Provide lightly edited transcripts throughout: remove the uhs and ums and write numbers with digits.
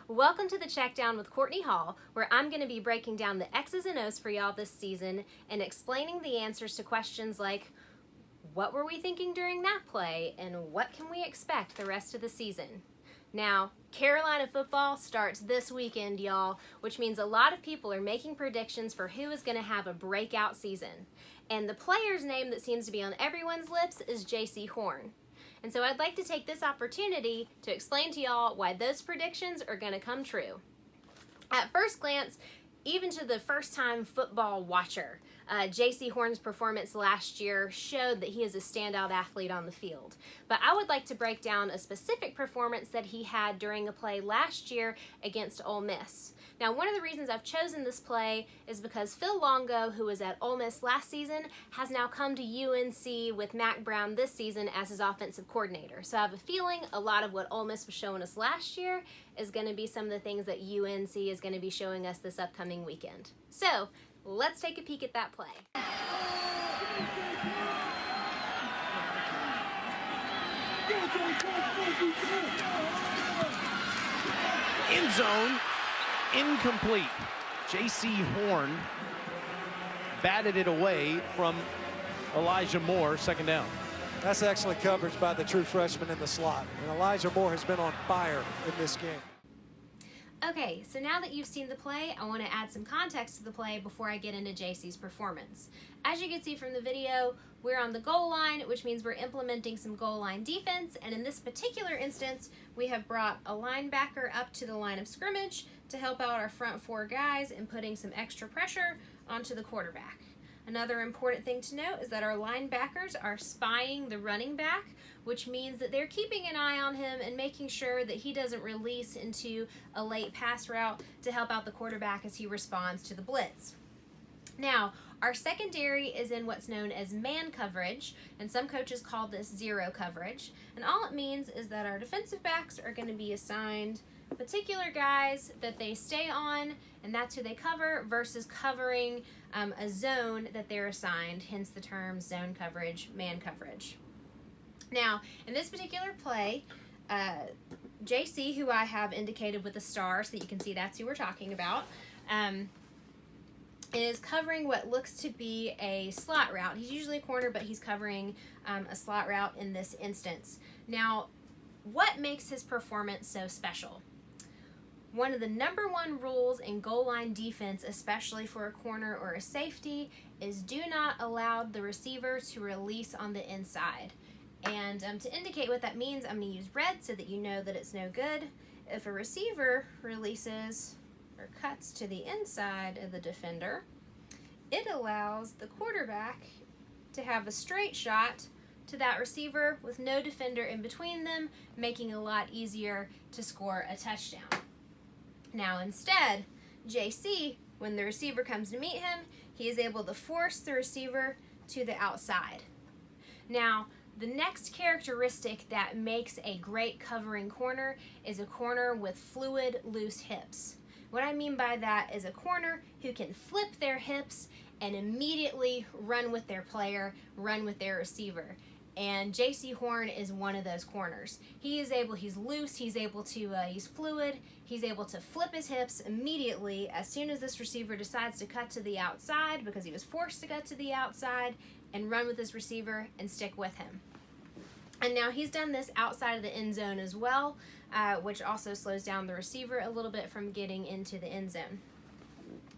Welcome to the Checkdown with Courtney Hall, where I'm going to be breaking down the X's and O's for y'all this season and explaining the answers to questions like, what were we thinking during that play, and what can we expect the rest of the season? Now, Carolina football starts this weekend, y'all, which means a lot of people are making predictions for who is going to have a breakout season. And the player's name that seems to be on everyone's lips is Jaycee Horn. And so I'd like to take this opportunity to explain to y'all why those predictions are going to come true. At first glance, even to the first-time football watcher, Jaycee Horn's performance last year showed that he is a standout athlete on the field. But I would like to break down a specific performance that he had during a play last year against Ole Miss. Now, one of the reasons I've chosen this play is because Phil Longo, who was at Ole Miss last season, has now come to UNC with Mack Brown this season as his offensive coordinator. So I have a feeling a lot of what Ole Miss was showing us last year is going to be some of the things that UNC is going to be showing us this upcoming weekend. So let's take a peek at that play. End zone, incomplete. Jaycee Horn batted it away from Elijah Moore, second down. That's excellent coverage by the true freshman in the slot. And Elijah Moore has been on fire in this game. Okay, so now that you've seen the play, I want to add some context to the play before I get into Jaycee's performance. As you can see from the video, we're on the goal line, which means we're implementing some goal line defense, and in this particular instance, we have brought a linebacker up to the line of scrimmage to help out our front four guys in putting some extra pressure onto the quarterback. Another important thing to note is that our linebackers are spying the running back, which means that they're keeping an eye on him and making sure that he doesn't release into a late pass route to help out the quarterback as he responds to the blitz. Now, our secondary is in what's known as man coverage, and some coaches call this zero coverage. And all it means is that our defensive backs are going to be assigned particular guys that they stay on, and that's who they cover, versus covering a zone that they're assigned, hence the term zone coverage, man coverage. Now, in this particular play, Jaycee, who I have indicated with a star so that you can see that's who we're talking about, is covering what looks to be a slot route. He's usually a corner, but he's covering a slot route in this instance. Now, what makes his performance so special? One of the number one rules in goal line defense, especially for a corner or a safety, is do not allow the receiver to release on the inside. And to indicate what that means, I'm going to use red so that you know that it's no good. If a receiver releases or cuts to the inside of the defender, it allows the quarterback to have a straight shot to that receiver with no defender in between them, making it a lot easier to score a touchdown. Now instead, Jaycee, when the receiver comes to meet him, he is able to force the receiver to the outside. Now, the next characteristic that makes a great covering corner is a corner with fluid, loose hips. What I mean by that is a corner who can flip their hips and immediately run with their player, run with their receiver. And Jaycee Horn is one of those corners. He's loose, he's fluid, he's able to flip his hips immediately as soon as this receiver decides to cut to the outside, because he was forced to cut to the outside, and run with his receiver and stick with him. And now he's done this outside of the end zone as well, which also slows down the receiver a little bit from getting into the end zone.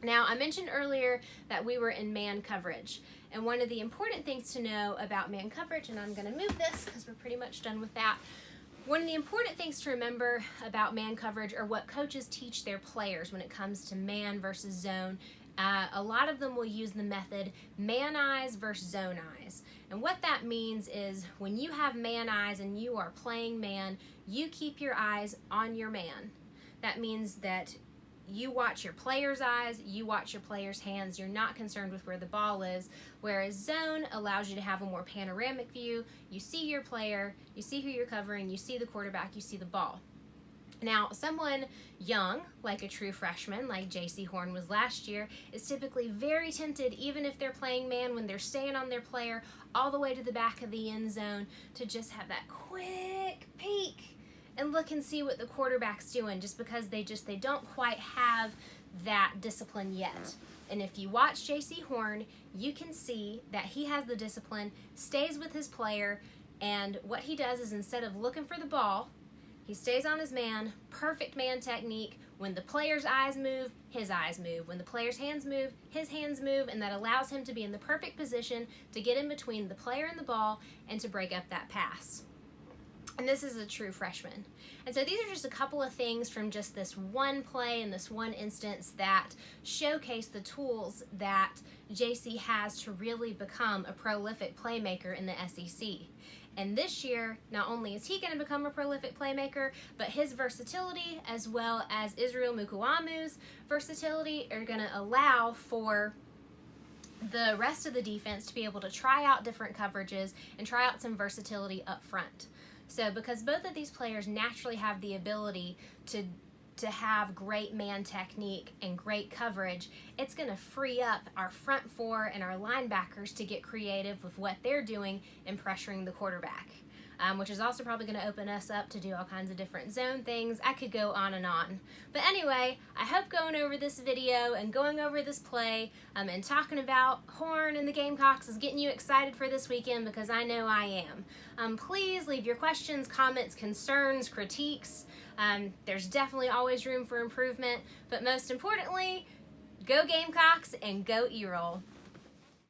Now, I mentioned earlier that we were in man coverage, and one of the important things to know about man coverage, and I'm going to move this because we're pretty much done with that. One of the important things to remember about man coverage are what coaches teach their players when it comes to man versus zone. A lot of them will use the method man eyes versus zone eyes. And what that means is when you have man eyes and you are playing man, you keep your eyes on your man. That means that you watch your player's eyes, you watch your player's hands, you're not concerned with where the ball is, whereas zone allows you to have a more panoramic view. You see your player, you see who you're covering, you see the quarterback, you see the ball. Now, someone young, like a true freshman, like Jaycee Horn was last year, is typically very tempted, even if they're playing man, when they're staying on their player all the way to the back of the end zone, to just have that quick peek and look and see what the quarterback's doing, just because they don't quite have that discipline yet. And if you watch Jaycee Horn, you can see that he has the discipline, stays with his player, and what he does is, instead of looking for the ball, he stays on his man, perfect man technique. When the player's eyes move, his eyes move. When the player's hands move, his hands move, and that allows him to be in the perfect position to get in between the player and the ball and to break up that pass. And this is a true freshman. And so these are just a couple of things from just this one play and this one instance that showcase the tools that Jaycee has to really become a prolific playmaker in the SEC. And this year, not only is he going to become a prolific playmaker, but his versatility, as well as Israel Mukuamu's versatility, are going to allow for the rest of the defense to be able to try out different coverages and try out some versatility up front. So because both of these players naturally have the ability to have great man technique and great coverage, it's going to free up our front four and our linebackers to get creative with what they're doing in pressuring the quarterback, which is also probably going to open us up to do all kinds of different zone things. I could go on and on. But anyway, I hope going over this video and going over this play and talking about Horn and the Gamecocks is getting you excited for this weekend, because I know I am. Please leave your questions, comments, concerns, critiques. There's definitely always room for improvement, but most importantly, go Gamecocks and go E-Roll.